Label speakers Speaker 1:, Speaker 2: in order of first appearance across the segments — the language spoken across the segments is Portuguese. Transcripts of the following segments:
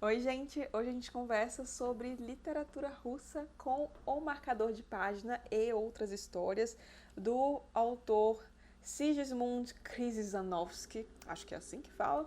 Speaker 1: Oi, gente! Hoje a gente conversa sobre literatura russa com O Marcador de Página e Outras Histórias, do autor Sigismund Krzyżanowski, acho que é assim que fala.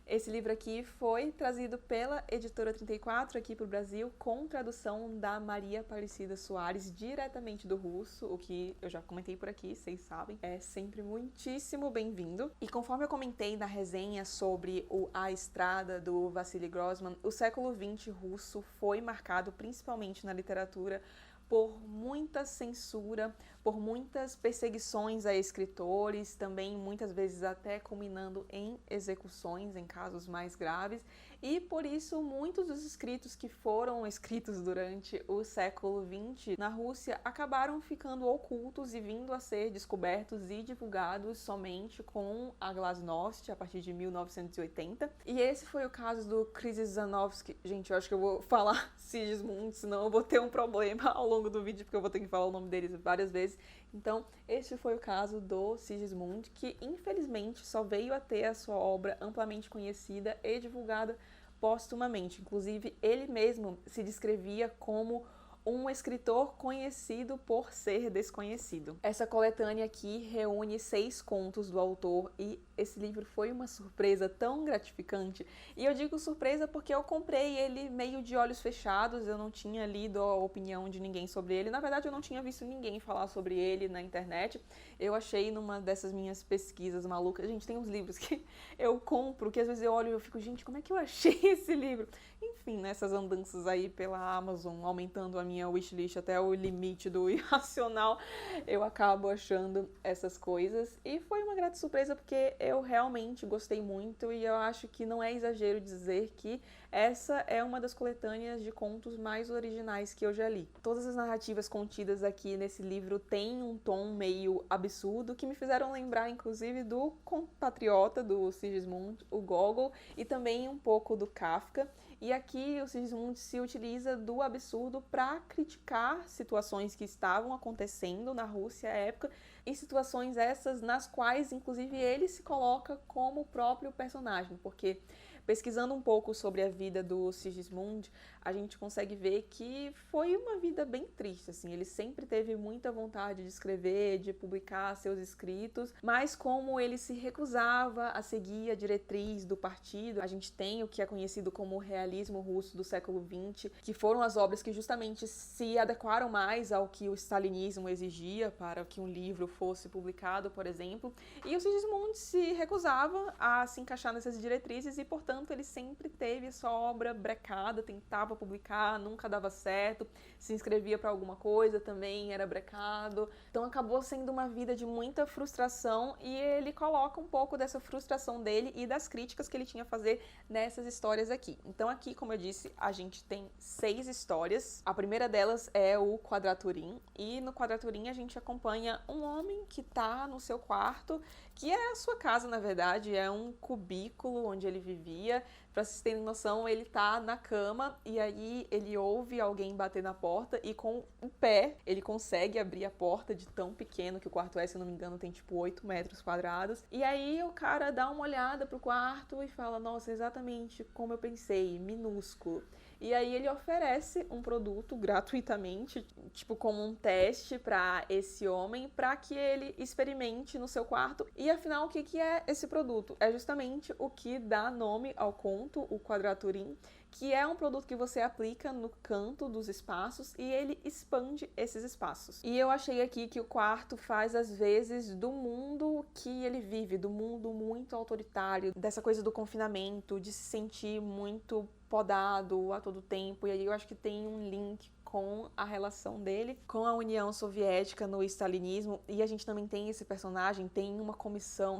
Speaker 1: Esse livro aqui foi trazido pela Editora 34 aqui para o Brasil, com tradução da Maria Aparecida Soares, diretamente do russo, o que eu já comentei por aqui, vocês sabem, é sempre muitíssimo bem-vindo. E conforme eu comentei na resenha sobre A Estrada, do Vassili Grossman, o século XX russo foi marcado, principalmente na literatura, por muita censura, por muitas perseguições a escritores, também muitas vezes até culminando em execuções em casos mais graves, e por isso muitos dos escritos que foram escritos durante o século XX na Rússia acabaram ficando ocultos e vindo a ser descobertos e divulgados somente com a Glasnost a partir de 1980. E esse foi o caso do Krzyżanowski. Gente, eu acho que eu vou falar Sigismund, senão eu vou ter um problema ao longo do vídeo, porque eu vou ter que falar o nome deles várias vezes. Então, este foi o caso do Sigismund, que infelizmente só veio a ter a sua obra amplamente conhecida e divulgada póstumamente. Inclusive, ele mesmo se descrevia como um escritor conhecido por ser desconhecido. Essa coletânea aqui reúne 6 contos do autor e esse livro foi uma surpresa tão gratificante. E eu digo surpresa porque eu comprei ele meio de olhos fechados, eu não tinha lido a opinião de ninguém sobre ele. Na verdade, eu não tinha visto ninguém falar sobre ele na internet. Eu achei numa dessas minhas pesquisas malucas. Gente, tem uns livros que eu compro, que às vezes eu olho e eu fico, gente, como é que eu achei esse livro? Enfim, nessas andanças aí pela Amazon, aumentando a minha wishlist até o limite do irracional, eu acabo achando essas coisas. E foi uma grata surpresa porque eu realmente gostei muito e eu acho que não é exagero dizer que essa é uma das coletâneas de contos mais originais que eu já li. Todas as narrativas contidas aqui nesse livro têm um tom meio absurdo que me fizeram lembrar, inclusive, do compatriota do Sigismund, o Gogol, e também um pouco do Kafka. E aqui o Sigismund se utiliza do absurdo para criticar situações que estavam acontecendo na Rússia à época, e situações essas nas quais, inclusive, ele se coloca como o próprio personagem, porque pesquisando um pouco sobre a vida do Sigismund, a gente consegue ver que foi uma vida bem triste, assim. Ele sempre teve muita vontade de escrever, de publicar seus escritos, mas como ele se recusava a seguir a diretriz do partido, a gente tem o que é conhecido como o realismo russo do século XX, que foram as obras que justamente se adequaram mais ao que o stalinismo exigia para que um livro fosse publicado, por exemplo, e o Sigismund se recusava a se encaixar nessas diretrizes e, portanto, ele sempre teve sua obra brecada, tentava publicar, nunca dava certo, se inscrevia para alguma coisa, também era brecado. Então acabou sendo uma vida de muita frustração e ele coloca um pouco dessa frustração dele e das críticas que ele tinha a fazer nessas histórias aqui. Então aqui, como eu disse, a gente tem 6 histórias. A primeira delas é o Quadraturim, e no Quadraturim a gente acompanha um homem que tá no seu quarto, que é a sua casa, na verdade, é um cubículo onde ele vivia. Pra vocês terem noção, ele tá na cama e aí ele ouve alguém bater na porta e com o pé ele consegue abrir a porta, de tão pequeno que o quarto é, se eu não me engano, tem tipo 8 metros quadrados. E aí o cara dá uma olhada pro quarto e fala, nossa, exatamente como eu pensei, minúsculo. E aí ele oferece um produto gratuitamente, tipo como um teste para esse homem, para que ele experimente no seu quarto. E afinal, o que é esse produto? É justamente o que dá nome ao conto, o Quadraturim, que é um produto que você aplica no canto dos espaços e ele expande esses espaços. E eu achei aqui que o quarto faz as vezes do mundo que ele vive, do mundo muito autoritário, dessa coisa do confinamento, de se sentir muito podado a todo tempo. E aí eu acho que tem um link com a relação dele com a União Soviética no stalinismo. E a gente também tem esse personagem, tem uma comissão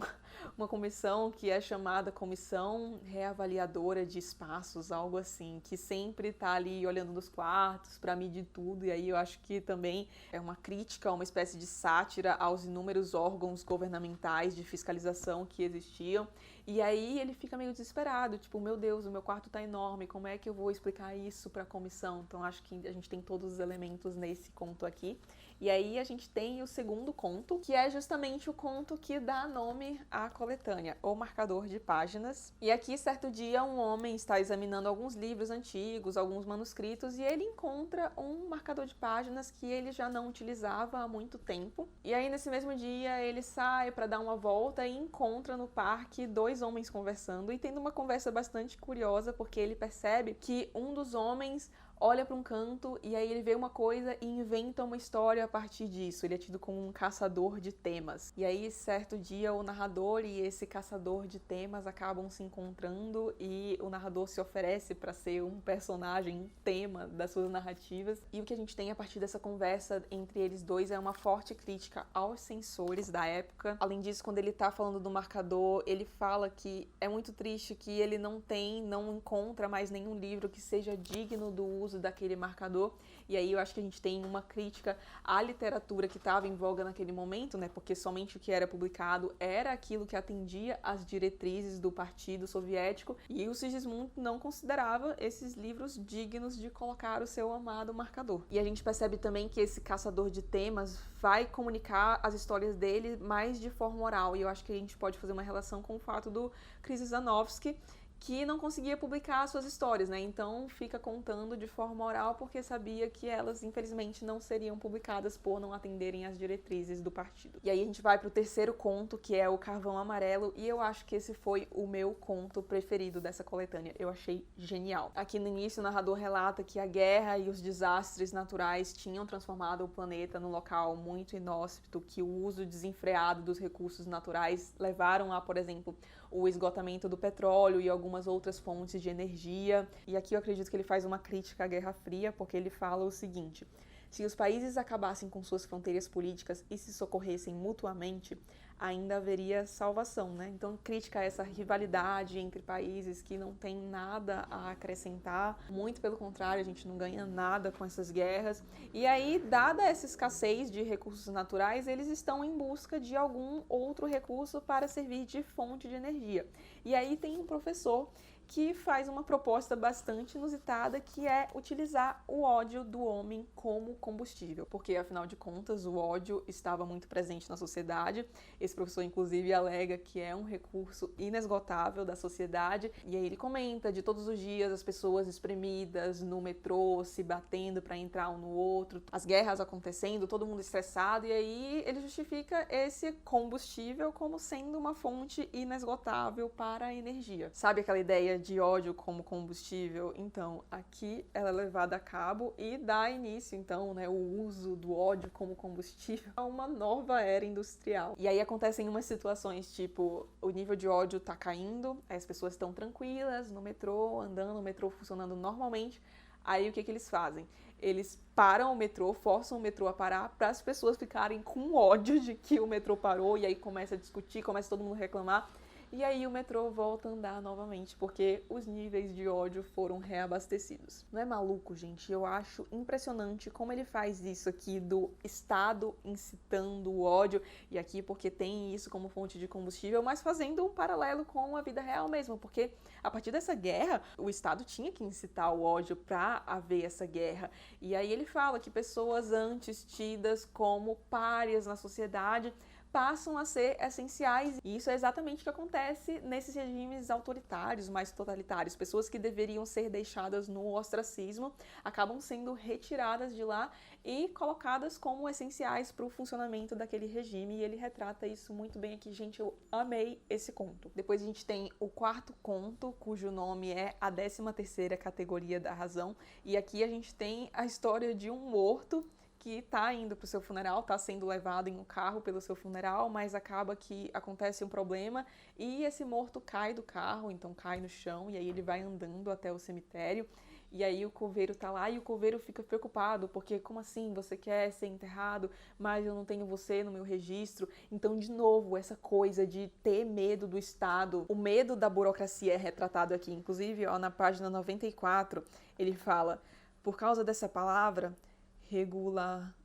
Speaker 1: que é chamada Comissão Reavaliadora de Espaços, algo assim, que sempre tá ali olhando nos quartos para medir tudo. E aí eu acho que também é uma crítica, uma espécie de sátira aos inúmeros órgãos governamentais de fiscalização que existiam. E aí ele fica meio desesperado, tipo, meu Deus, o meu quarto tá enorme, como é que eu vou explicar isso para a comissão? Então acho que a gente tem todos os elementos nesse conto aqui. E aí a gente tem o segundo conto, que é justamente o conto que dá nome da coletânea O Marcador de Páginas. E aqui, certo dia, um homem está examinando alguns livros antigos, alguns manuscritos, e ele encontra um marcador de páginas que ele já não utilizava há muito tempo. E aí, nesse mesmo dia, ele sai para dar uma volta e encontra no parque dois homens conversando, e tendo uma conversa bastante curiosa, porque ele percebe que um dos homens olha para um canto e aí ele vê uma coisa e inventa uma história a partir disso. Ele é tido como um caçador de temas. E aí, certo dia, o narrador e esse caçador de temas acabam se encontrando e o narrador se oferece para ser um personagem, um tema das suas narrativas. E o que a gente tem a partir dessa conversa entre eles dois é uma forte crítica aos censores da época. Além disso, quando ele tá falando do marcador, ele fala que é muito triste que ele não encontra mais nenhum livro que seja digno do uso daquele marcador. E aí eu acho que a gente tem uma crítica à literatura que estava em voga naquele momento, né? Porque somente o que era publicado era aquilo que atendia às diretrizes do Partido Soviético, e o Sigismund não considerava esses livros dignos de colocar o seu amado marcador. E a gente percebe também que esse caçador de temas vai comunicar as histórias dele mais de forma oral, e eu acho que a gente pode fazer uma relação com o fato do Krzyżanowski, que não conseguia publicar suas histórias, né? Então fica contando de forma oral porque sabia que elas, infelizmente, não seriam publicadas por não atenderem às diretrizes do partido. E aí a gente vai pro terceiro conto, que é o Carvão Amarelo, e eu acho que esse foi o meu conto preferido dessa coletânea. Eu achei genial. Aqui no início o narrador relata que a guerra e os desastres naturais tinham transformado o planeta num local muito inóspito, que o uso desenfreado dos recursos naturais levaram a, por exemplo, o esgotamento do petróleo e algumas outras fontes de energia. E aqui eu acredito que ele faz uma crítica à Guerra Fria, porque ele fala o seguinte: se os países acabassem com suas fronteiras políticas e se socorressem mutuamente, ainda haveria salvação, né? Então, crítica a essa rivalidade entre países que não tem nada a acrescentar. Muito pelo contrário, a gente não ganha nada com essas guerras. E aí, dada essa escassez de recursos naturais, eles estão em busca de algum outro recurso para servir de fonte de energia. E aí tem um professor que faz uma proposta bastante inusitada, que é utilizar o ódio do homem como combustível, porque afinal de contas o ódio estava muito presente na sociedade. Esse professor inclusive alega que é um recurso inesgotável da sociedade, e aí ele comenta de todos os dias as pessoas espremidas no metrô, se batendo para entrar um no outro, as guerras acontecendo, todo mundo estressado, e aí ele justifica esse combustível como sendo uma fonte inesgotável para a energia. Sabe aquela ideia de ódio como combustível? Então, aqui ela é levada a cabo e dá início, então, né, o uso do ódio como combustível a uma nova era industrial. E aí acontecem umas situações, tipo, o nível de ódio tá caindo, as pessoas estão tranquilas no metrô, andando, o metrô funcionando normalmente. Aí o que eles fazem? Eles param o metrô, forçam o metrô a parar para as pessoas ficarem com ódio de que o metrô parou, e aí começa a discutir, começa todo mundo a reclamar. E aí o metrô volta a andar novamente, porque os níveis de ódio foram reabastecidos. Não é maluco, gente? Eu acho impressionante como ele faz isso aqui do Estado incitando o ódio, e aqui porque tem isso como fonte de combustível, mas fazendo um paralelo com a vida real mesmo, porque a partir dessa guerra, o Estado tinha que incitar o ódio para haver essa guerra. E aí ele fala que pessoas antes tidas como párias na sociedade passam a ser essenciais. E isso é exatamente o que acontece nesses regimes autoritários, mais totalitários. Pessoas que deveriam ser deixadas no ostracismo acabam sendo retiradas de lá e colocadas como essenciais para o funcionamento daquele regime. E ele retrata isso muito bem aqui. Gente, eu amei esse conto. Depois a gente tem o quarto conto, cujo nome é A 13ª Categoria da Razão. E aqui a gente tem a história de um morto que tá indo pro seu funeral, tá sendo levado em um carro pelo seu funeral, mas acaba que acontece um problema e esse morto cai do carro, então cai no chão, e aí ele vai andando até o cemitério, e aí o coveiro tá lá e o coveiro fica preocupado, porque como assim, você quer ser enterrado, mas eu não tenho você no meu registro? Então, de novo, essa coisa de ter medo do Estado, o medo da burocracia é retratado aqui. Inclusive, ó, na página 94, ele fala: por causa dessa palavra, regular,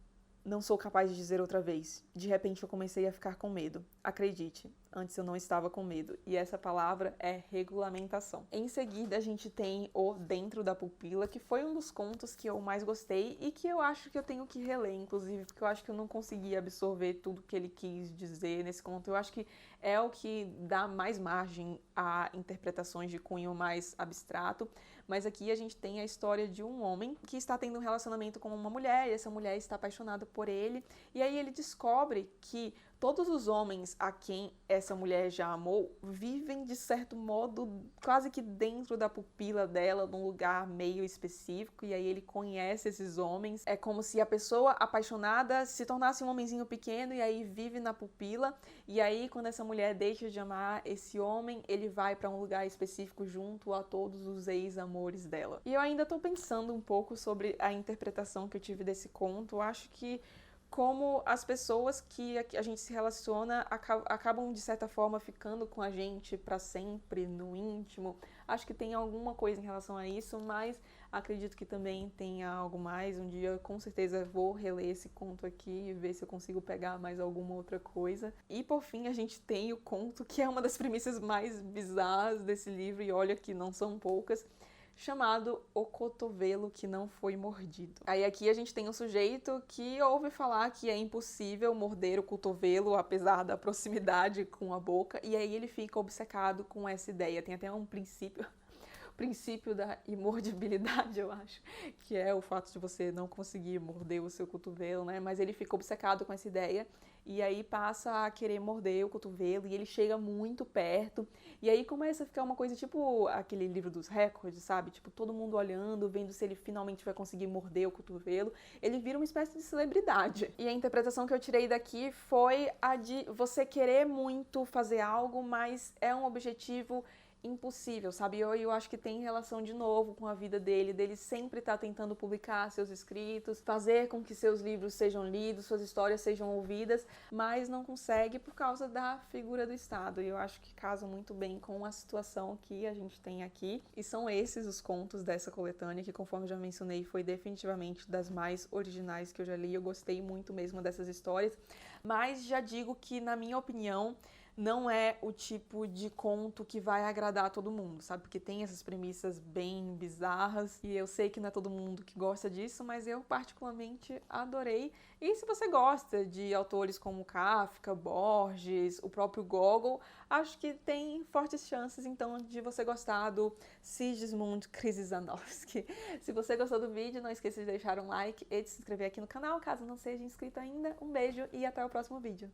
Speaker 1: não sou capaz de dizer outra vez. De repente eu comecei a ficar com medo. Acredite, Antes eu não estava com medo. E essa palavra é regulamentação. Em seguida, a gente tem o Dentro da Pupila, que foi um dos contos que eu mais gostei e que eu acho que eu tenho que reler, inclusive, porque eu acho que eu não consegui absorver tudo que ele quis dizer nesse conto. Eu acho que é o que dá mais margem a interpretações de cunho mais abstrato. Mas aqui a gente tem a história de um homem que está tendo um relacionamento com uma mulher e essa mulher está apaixonada por ele. E aí ele descobre que todos os homens a quem essa mulher já amou vivem, de certo modo, quase que dentro da pupila dela, num lugar meio específico, e aí ele conhece esses homens. É como se a pessoa apaixonada se tornasse um homenzinho pequeno e aí vive na pupila, e aí quando essa mulher deixa de amar esse homem, ele vai para um lugar específico junto a todos os ex-amores dela. E eu ainda tô pensando um pouco sobre a interpretação que eu tive desse conto. Eu acho que como as pessoas que a gente se relaciona acabam, de certa forma, ficando com a gente para sempre, no íntimo. Acho que tem alguma coisa em relação a isso, mas acredito que também tenha algo mais. Um dia, com certeza, vou reler esse conto aqui e ver se eu consigo pegar mais alguma outra coisa. E, por fim, a gente tem o conto, que é uma das premissas mais bizarras desse livro, e olha que não são poucas, chamado O Cotovelo que Não Foi Mordido. Aí aqui a gente tem um sujeito que ouve falar que é impossível morder o cotovelo, apesar da proximidade com a boca, e aí ele fica obcecado com essa ideia. Tem até um princípio da imordibilidade, eu acho, que é o fato de você não conseguir morder o seu cotovelo, né? Mas ele fica obcecado com essa ideia e aí passa a querer morder o cotovelo e ele chega muito perto e aí começa a ficar uma coisa tipo aquele livro dos recordes, sabe? Tipo, todo mundo olhando, vendo se ele finalmente vai conseguir morder o cotovelo. Ele vira uma espécie de celebridade. E a interpretação que eu tirei daqui foi a de você querer muito fazer algo, mas é um objetivo impossível, sabe? Eu acho que tem relação de novo com a vida dele sempre estar tentando publicar seus escritos, fazer com que seus livros sejam lidos, suas histórias sejam ouvidas, mas não consegue por causa da figura do Estado. E eu acho que casa muito bem com a situação que a gente tem aqui. E são esses os contos dessa coletânea, que, conforme já mencionei, foi definitivamente das mais originais que eu já li. Eu gostei muito mesmo dessas histórias, mas já digo que, na minha opinião, não é o tipo de conto que vai agradar a todo mundo, sabe? Porque tem essas premissas bem bizarras e eu sei que não é todo mundo que gosta disso, mas eu particularmente adorei. E se você gosta de autores como Kafka, Borges, o próprio Gogol, acho que tem fortes chances, então, de você gostar do Sigismund Krzyżanowski. Se você gostou do vídeo, não esqueça de deixar um like e de se inscrever aqui no canal, caso não seja inscrito ainda. Um beijo e até o próximo vídeo.